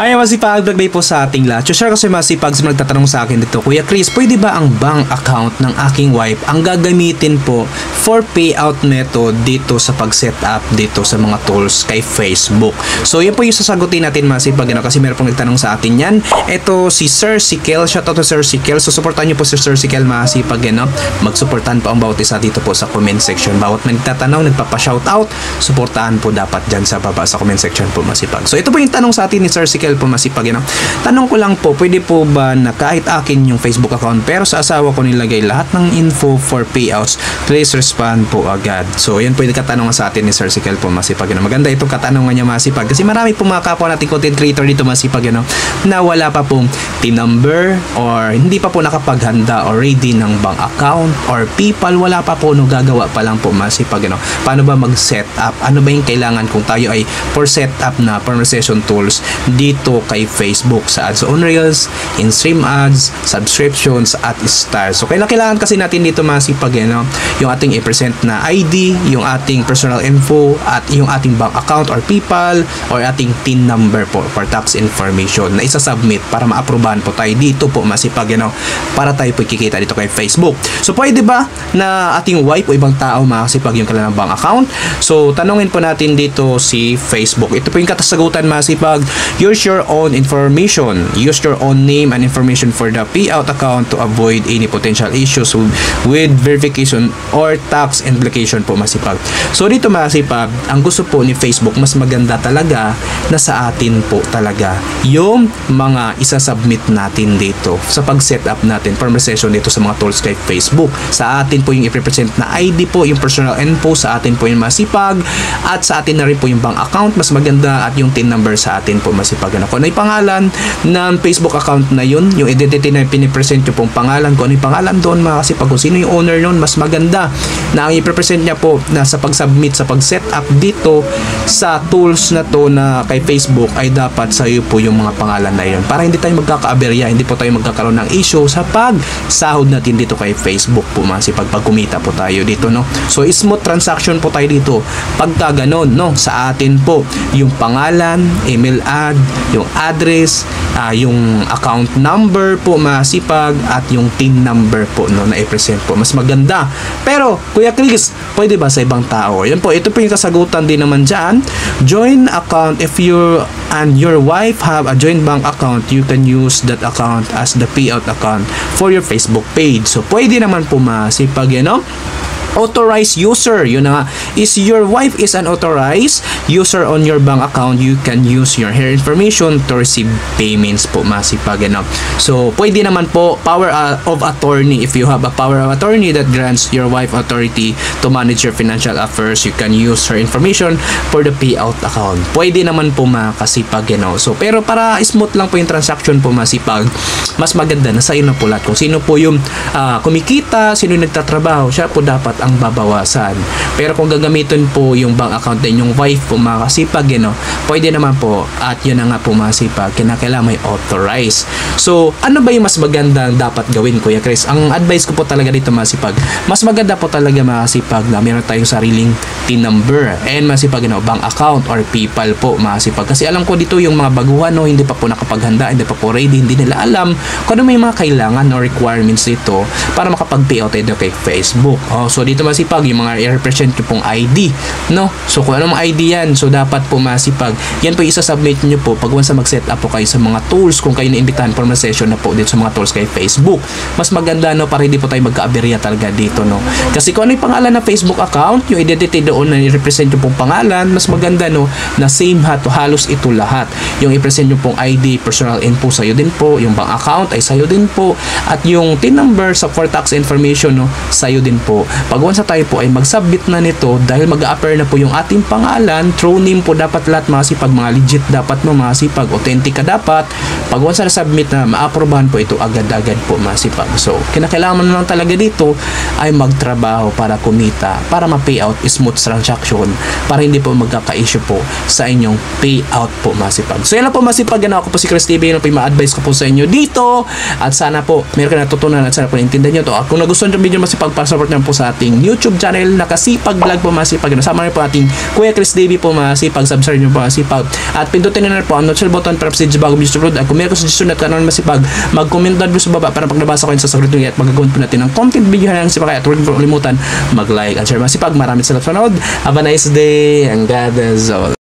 Ay, masipag nagbay po sa ating lahat. So, share kasi masipag sa nagtatanong sa akin dito, Kuya Chris, pwede ba ang bank account ng aking wife ang gagamitin po for payout method dito sa pag-set up dito sa mga tools kay Facebook? So, yan po yung sasagutin natin masipag, kasi meron pong nagtanong sa atin yan. Ito si Sir Sikel. Shoutout to Sir Sikel. So, supportan nyo po si Sir Sikel masipag, magsuportahan po ang bawat isa dito po sa comment section. Bawat may nagtatanong, nagpapa-shoutout, suportahan po dapat dyan sa baba sa comment section po masipag. So, ito po yung tanong sa atin ni Sir Sikel po masipag, Tanong ko lang po, pwede po ba na kahit akin yung Facebook account pero sa asawa ko nilagay lahat ng info for payouts? Please respond po agad. So, yan po yung katanungan sa atin ni Sir Sikel po masipag, Maganda itong katanungan niya masipag kasi marami po mga kapwa natin content creator dito masipag, na wala pa pong PIN number or hindi pa po nakapaghanda or ready ng bank account or PayPal, wala pa po, gagawa pa lang po masipag, Paano ba mag-set up? Ano ba yung kailangan kung tayo ay for set up na conversation tools dito kay Facebook sa ads on Reels, in-stream ads, subscriptions at stars. So, kailangan kasi natin dito masipag, yung ating i-present na ID, yung ating personal info at yung ating bank account or PayPal or ating PIN number po for tax information na isa-submit para ma-aprobahan po tayo dito po masipag, para tayo po kikita dito kay Facebook. So, pwede ba na ating wife o ibang tao masipag yung kanilang bank account? So, tanungin po natin dito si Facebook. Ito po yung katasagutan masipag. Use your own information. Use your own name and information for the payout account to avoid any potential issues with verification or tax implication po masipag. So, dito masipag, ang gusto po ni Facebook, mas maganda talaga na sa atin po talaga yung mga isa-submit natin dito sa pag-set up natin conversation dito sa mga tools kay Facebook. Sa atin po yung i-represent na ID po, yung personal info, sa atin po yung masipag, at sa atin na rin po yung bank account, mas maganda, at yung TIN number sa atin po masipag. Kung ano yung pangalan ng Facebook account na yun, yung identity na pinipresent nyo pong pangalan, kung ano yung pangalan doon masipag, kung sino yung owner nun, mas maganda na ang i-represent niya po na sa pag-submit, sa pag-set up dito sa tools na to na kay Facebook ay dapat sa iyo po yung mga pangalan na yun para hindi tayo magkakaaberya, hindi po tayo magkakaroon ng issue sa pag-sahod natin dito kay Facebook po masipag, pag kumita po tayo dito, So, smooth transaction po tayo dito pagka ganon, sa atin po yung pangalan, email ad, yung address, yung account number po masipag, at yung TIN number po na i-present po, mas maganda. Pero Kuya Chris, pwede ba sa ibang tao? Yan po, ito po yung kasagutan din naman dyan. Join account. If you and your wife have a joint bank account, you can use that account as the payout account for your Facebook page. So, pwede naman po masipag, authorized user, yun na nga, is your wife is an authorized user on your bank account, you can use her information to receive payments po masipag, So, pwede naman po power of attorney. If you have a power of attorney that grants your wife authority to manage your financial affairs, you can use her information for the payout account. Pwede naman po makasipag, So, pero para smooth lang po yung transaction po masipag, mas maganda na sa inyo po lahat. Kung sino po yung kumikita, sino yung nagtatrabaho, siya po dapat ang babawasan. Pero kung gagamitin po yung bank account din yung wife po makasipag, pwede naman po, at yun na nga po masipag, kinakailangan may authorize. So, ano ba yung mas magandang dapat gawin, Kuya Chris? Ang advice ko po talaga dito masipag, mas maganda po talaga masipag na meron tayong sariling TIN number and masipag, bank account or PayPal po masipag. Kasi alam ko dito yung mga baguhan, hindi pa po nakapaghanda, hindi pa po ready, hindi nila alam kung ano may mga kailangan or requirements dito para makapag-payout tayo kay Facebook. So, dito masipag, yung mga i-represent nyo pong ID, So, kung anong ID yan, so dapat po masipag, yan po isa-submit nyo po pag once mag-set up po kayo sa mga tools, kung kayo na-imbitahan for session na po dito sa mga tools kay Facebook. Mas maganda, para hindi po tayo magka-aberya talaga dito, Kasi kung ano yung pangalan ng Facebook account, yung identity doon na i-represent nyo pong pangalan, mas maganda, na same halos ito lahat. Yung i-present nyo pong ID, personal info, sa'yo din po, yung bank account ay sa'yo din po, at yung TIN number sa for tax information, sa'yo din po. Pag once tayo po ay mag-submit na nito, dahil mag-a-appear na po yung ating pangalan, true name po dapat lahat masipag, mga legit dapat mo masipag, authentic ka dapat. Pag once na-submit na, ma-aprobahan po ito agad-agad po masipag. So, kinakailangan mo lang talaga dito ay magtrabaho para kumita, para ma-payout, smooth transaction, para hindi po magkaka-issue po sa inyong payout po masipag. So, yan lang po masipag. Ako po si Chris TV, yan po yung ma-advise ko po sa inyo dito, at sana po meron ka natutunan at sana po naintindihan nyo to. At kung nagustuhan yung video masipag, para support nyo po sa ating ating YouTube channel na Kasipag Vlog po mga sipag. Nasama rin po ating Kuya Chris Davey po mga sipag. Subscribe nyo po mga sipag. At pindutin na po ang notification button para sa bago video upload. At kung meron ko suggestion at kanon masipag, mag-comment down sa baba para pag nabasa ko yun sa sagot nyo at magagawin po natin ng content video na lang sipag. At huwag po kalimutan mag-like at share mga sipag. Maraming salamat sa panood. Have a nice day and God is all.